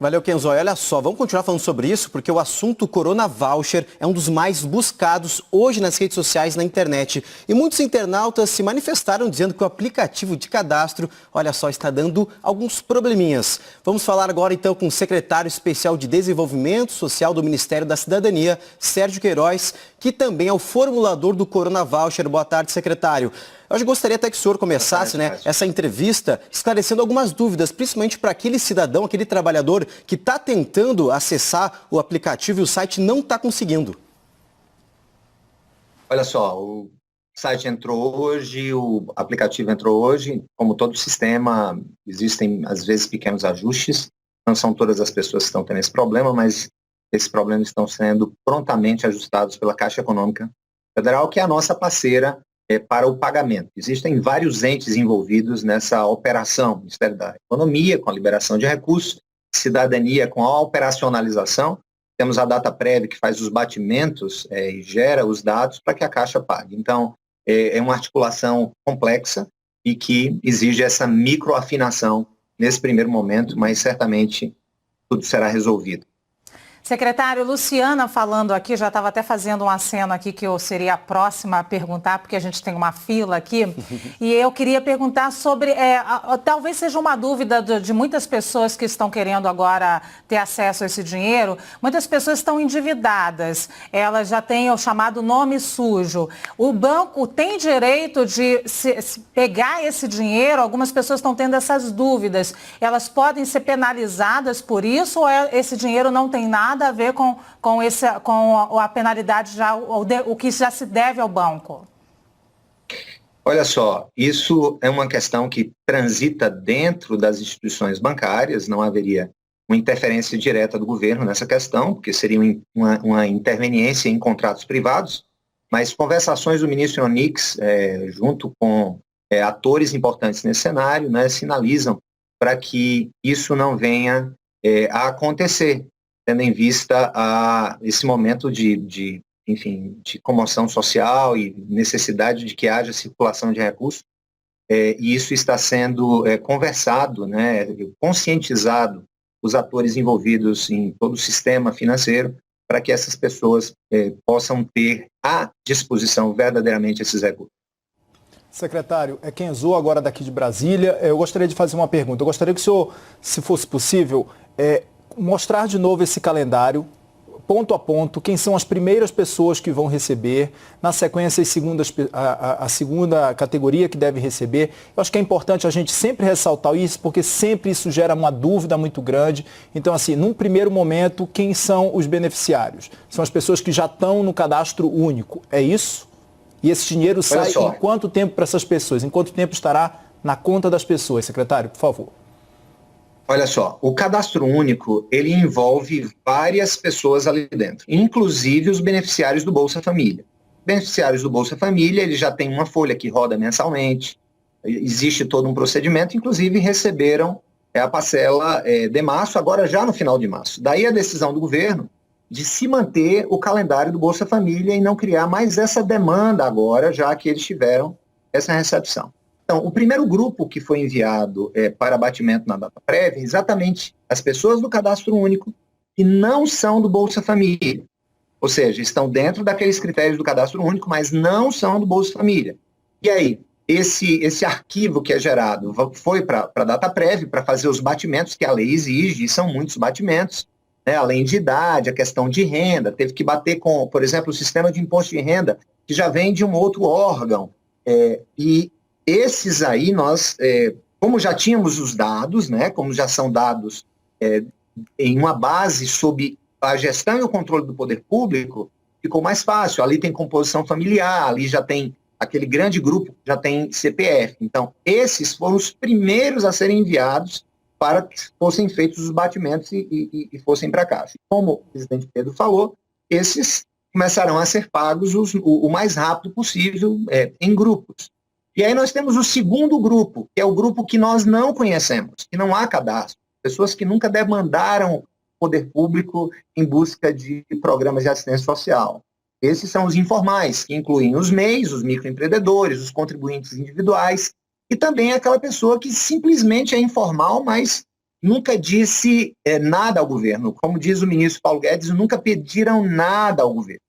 Valeu, Kenzo. Olha só, vamos continuar falando sobre isso, porque o assunto Corona Voucher é um dos mais buscados hoje nas redes sociais e na internet. E muitos internautas se manifestaram dizendo que o aplicativo de cadastro, olha só, está dando alguns probleminhas. Vamos falar agora então com o secretário especial de Desenvolvimento Social do Ministério da Cidadania, Sérgio Queiroz, que também é o formulador do Corona Voucher. Boa tarde, secretário. Eu gostaria até que o senhor começasse, essa entrevista esclarecendo algumas dúvidas, principalmente para aquele cidadão, aquele trabalhador que está tentando acessar o aplicativo e o site não está conseguindo. Olha só, o site entrou hoje, o aplicativo entrou hoje, como todo sistema, existem às vezes pequenos ajustes, não são todas as pessoas que estão tendo esse problema, mas esses problemas estão sendo prontamente ajustados pela Caixa Econômica Federal, que é a nossa parceira para o pagamento. Existem vários entes envolvidos nessa operação, Ministério da Economia, com a liberação de recursos, Cidadania, com a operacionalização, temos a DataPrev, que faz os batimentos e gera os dados para que a Caixa pague. Então, é uma articulação complexa e que exige essa microafinação nesse primeiro momento, mas certamente tudo será resolvido. Secretário, Luciana falando aqui, já estava até fazendo um aceno aqui que eu seria a próxima a perguntar, porque a gente tem uma fila aqui, e eu queria perguntar sobre, talvez seja uma dúvida de muitas pessoas que estão querendo agora ter acesso a esse dinheiro, muitas pessoas estão endividadas, elas já têm o chamado nome sujo. O banco tem direito de pegar esse dinheiro? Algumas pessoas estão tendo essas dúvidas, elas podem ser penalizadas por isso ou esse dinheiro não tem nada a ver com a penalidade, o que já se deve ao banco? Olha só, isso é uma questão que transita dentro das instituições bancárias, não haveria uma interferência direta do governo nessa questão, porque seria uma interveniência em contratos privados, mas conversações do ministro Onix, junto com atores importantes nesse cenário, sinalizam para que isso não venha a acontecer, tendo em vista esse momento de comoção social e necessidade de que haja circulação de recursos, e isso está sendo conversado, conscientizado os atores envolvidos em todo o sistema financeiro para que essas pessoas possam ter à disposição verdadeiramente esses recursos. Secretário, é Kenzo agora daqui de Brasília. Eu gostaria de fazer uma pergunta. Eu gostaria que o senhor, se fosse possível, mostrar de novo esse calendário, ponto a ponto, quem são as primeiras pessoas que vão receber, na sequência a segunda categoria que deve receber. Eu acho que é importante a gente sempre ressaltar isso, porque sempre isso gera uma dúvida muito grande. Então, assim, num primeiro momento, quem são os beneficiários? São as pessoas que já estão no cadastro único, é isso? E esse dinheiro sai em quanto tempo para essas pessoas? Em quanto tempo estará na conta das pessoas, secretário, por favor? Olha só, o cadastro único, ele envolve várias pessoas ali dentro, inclusive os beneficiários do Bolsa Família. Beneficiários do Bolsa Família, eles já têm uma folha que roda mensalmente, existe todo um procedimento, inclusive receberam a parcela de março, agora já no final de março. Daí a decisão do governo de se manter o calendário do Bolsa Família e não criar mais essa demanda agora, já que eles tiveram essa recepção. Então, o primeiro grupo que foi enviado para abatimento na DataPrev é exatamente as pessoas do cadastro único que não são do Bolsa Família. Ou seja, estão dentro daqueles critérios do cadastro único, mas não são do Bolsa Família. E aí, esse arquivo que é gerado foi para a DataPrev para fazer os batimentos que a lei exige, e são muitos batimentos, além de idade, a questão de renda, teve que bater com, por exemplo, o sistema de imposto de renda, que já vem de um outro órgão, e esses aí nós, como já tínhamos os dados, como já são dados em uma base sob a gestão e o controle do poder público, ficou mais fácil. Ali tem composição familiar, ali já tem aquele grande grupo, já tem CPF. Então, esses foram os primeiros a serem enviados para que fossem feitos os batimentos e fossem para casa. Como o presidente Pedro falou, esses começarão a ser pagos o mais rápido possível em grupos. E aí nós temos o segundo grupo, que é o grupo que nós não conhecemos, que não há cadastro. Pessoas que nunca demandaram o poder público em busca de programas de assistência social. Esses são os informais, que incluem os MEIs, os microempreendedores, os contribuintes individuais, e também aquela pessoa que simplesmente é informal, mas nunca disse nada ao governo. Como diz o ministro Paulo Guedes, nunca pediram nada ao governo.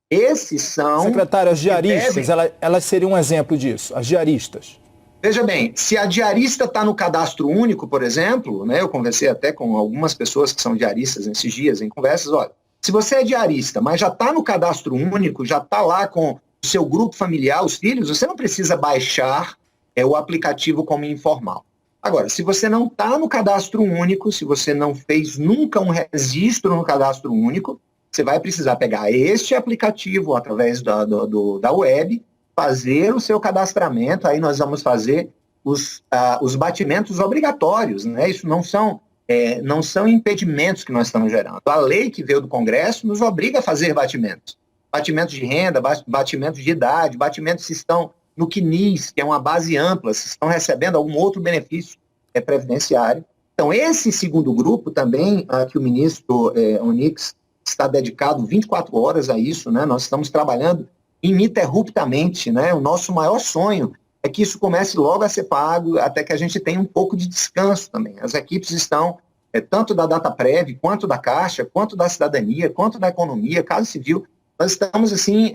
Esses são... Secretário, as diaristas, elas seriam um exemplo disso, as diaristas. Veja bem, se a diarista está no cadastro único, por exemplo, né, eu conversei até com algumas pessoas que são diaristas nesses dias, em conversas, olha, se você é diarista, mas já está no cadastro único, já está lá com o seu grupo familiar, os filhos, você não precisa baixar o aplicativo como informal. Agora, se você não está no cadastro único, se você não fez nunca um registro no cadastro único, você vai precisar pegar este aplicativo através da web, fazer o seu cadastramento, aí nós vamos fazer os batimentos obrigatórios, né? Isso não são impedimentos que nós estamos gerando. A lei que veio do Congresso nos obriga a fazer batimentos. Batimentos de renda, batimentos de idade, batimentos se estão no CNIS, que é uma base ampla, se estão recebendo algum outro benefício previdenciário. Então, esse segundo grupo também, que o ministro Onyx está dedicado 24 horas a isso, né? Nós estamos trabalhando ininterruptamente, né? O nosso maior sonho é que isso comece logo a ser pago, até que a gente tenha um pouco de descanso também. As equipes estão, tanto da Dataprev, quanto da Caixa, quanto da Cidadania, quanto da Economia, Casa Civil, nós estamos, assim,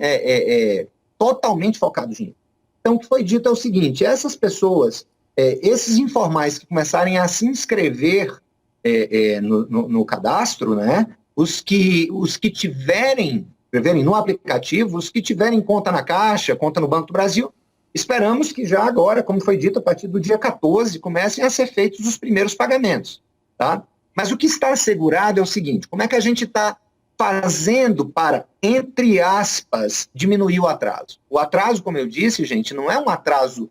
totalmente focados nisso. Então, o que foi dito é o seguinte, essas pessoas, esses informais que começarem a se inscrever no cadastro, né? Os que tiverem no aplicativo, os que tiverem conta na Caixa, conta no Banco do Brasil, esperamos que já agora, como foi dito, a partir do dia 14, comecem a ser feitos os primeiros pagamentos. Tá? Mas o que está assegurado é o seguinte, como é que a gente está fazendo para, entre aspas, diminuir o atraso? O atraso, como eu disse, gente, não é um atraso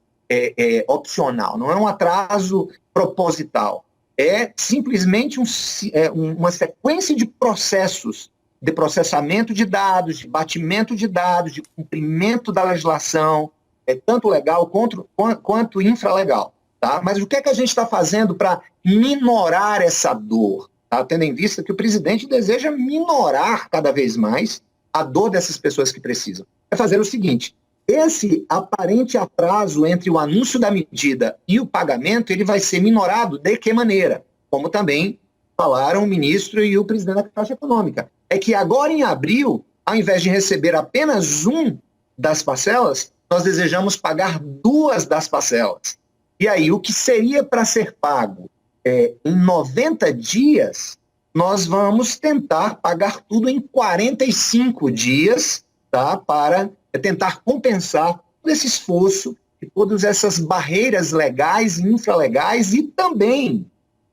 opcional, não é um atraso proposital. É simplesmente uma sequência de processos de processamento de dados, de batimento de dados, de cumprimento da legislação, tanto legal quanto infralegal. Tá? Mas o que é que a gente está fazendo para minorar essa dor? Tá? Tendo em vista que o presidente deseja minorar cada vez mais a dor dessas pessoas que precisam. É fazer o seguinte, esse aparente atraso entre o anúncio da medida e o pagamento, ele vai ser minorado de que maneira? Como também falaram o ministro e o presidente da Caixa Econômica. É que agora em abril, ao invés de receber apenas um das parcelas, nós desejamos pagar 2 das parcelas. E aí, o que seria para ser pago em 90 dias, nós vamos tentar pagar tudo em 45 dias, tá? Para tentar compensar todo esse esforço e todas essas barreiras legais e infralegais e também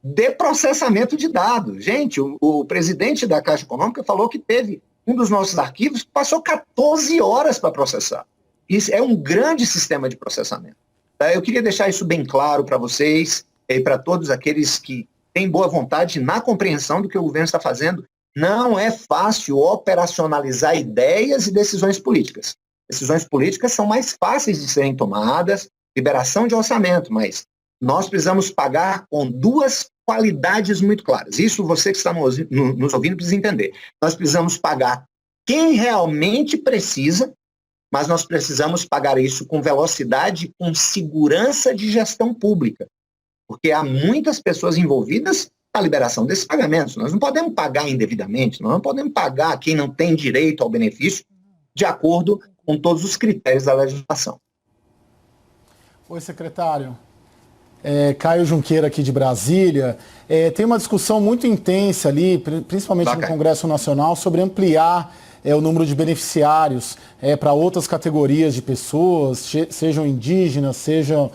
de processamento de dados. Gente, o presidente da Caixa Econômica falou que teve um dos nossos arquivos que passou 14 horas para processar. Isso é um grande sistema de processamento. Tá? Eu queria deixar isso bem claro para vocês e para todos aqueles que têm boa vontade na compreensão do que o governo está fazendo. Não é fácil operacionalizar ideias e decisões políticas. Decisões políticas são mais fáceis de serem tomadas, liberação de orçamento, mas nós precisamos pagar com 2 qualidades muito claras. Isso você que está nos ouvindo precisa entender. Nós precisamos pagar quem realmente precisa, mas nós precisamos pagar isso com velocidade, com segurança de gestão pública. Porque há muitas pessoas envolvidas na liberação desses pagamentos. Nós não podemos pagar indevidamente, nós não podemos pagar quem não tem direito ao benefício de acordo com todos os critérios da legislação. Oi, secretário. Caio Junqueira aqui de Brasília. Tem uma discussão muito intensa ali, principalmente no Congresso Nacional, sobre ampliar o número de beneficiários para outras categorias de pessoas, sejam indígenas, sejam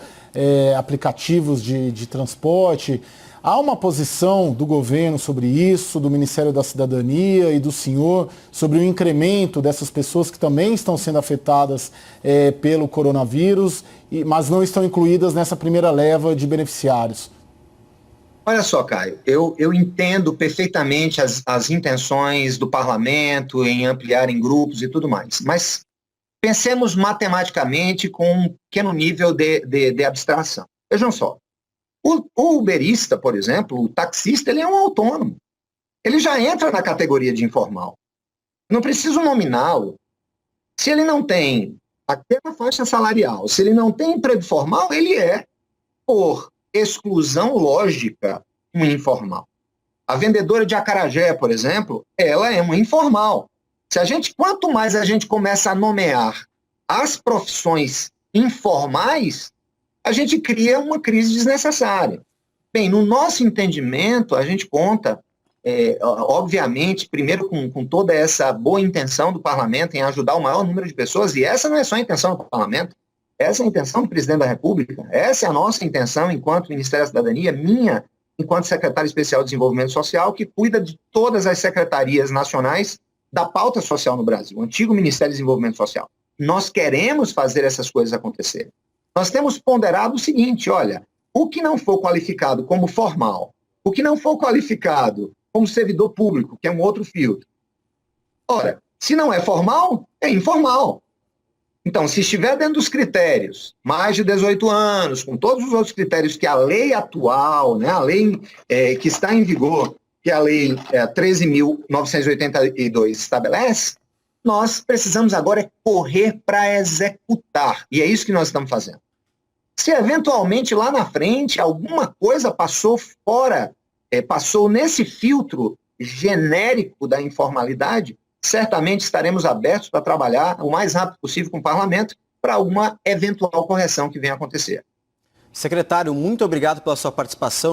aplicativos de transporte. Há uma posição do governo sobre isso, do Ministério da Cidadania e do senhor, sobre o incremento dessas pessoas que também estão sendo afetadas pelo coronavírus, mas não estão incluídas nessa primeira leva de beneficiários? Olha só, Caio, eu entendo perfeitamente as intenções do parlamento em ampliar em grupos e tudo mais, mas pensemos matematicamente com um pequeno nível de abstração. Vejam só. O uberista, por exemplo, o taxista, ele é um autônomo. Ele já entra na categoria de informal. Não precisa um nominal. Se ele não tem aquela faixa salarial, se ele não tem emprego formal, ele é, por exclusão lógica, um informal. A vendedora de acarajé, por exemplo, ela é uma informal. Quanto mais a gente começa a nomear as profissões informais, a gente cria uma crise desnecessária. Bem, no nosso entendimento, a gente conta, obviamente, primeiro com toda essa boa intenção do parlamento em ajudar o maior número de pessoas, e essa não é só a intenção do parlamento, essa é a intenção do presidente da República, essa é a nossa intenção enquanto Ministério da Cidadania, minha, enquanto secretário especial de Desenvolvimento Social, que cuida de todas as secretarias nacionais da pauta social no Brasil, o antigo Ministério de Desenvolvimento Social. Nós queremos fazer essas coisas acontecerem. Nós temos ponderado o seguinte, olha, o que não for qualificado como formal, o que não for qualificado como servidor público, que é um outro filtro. Ora, se não é formal, é informal. Então, se estiver dentro dos critérios, mais de 18 anos, com todos os outros critérios que a lei atual, né, a lei que está em vigor, que é a lei 13.982 estabelece, nós precisamos agora correr para executar. E é isso que nós estamos fazendo. Se eventualmente lá na frente alguma coisa passou fora, passou nesse filtro genérico da informalidade, certamente estaremos abertos para trabalhar o mais rápido possível com o parlamento para alguma eventual correção que venha a acontecer. Secretário, muito obrigado pela sua participação.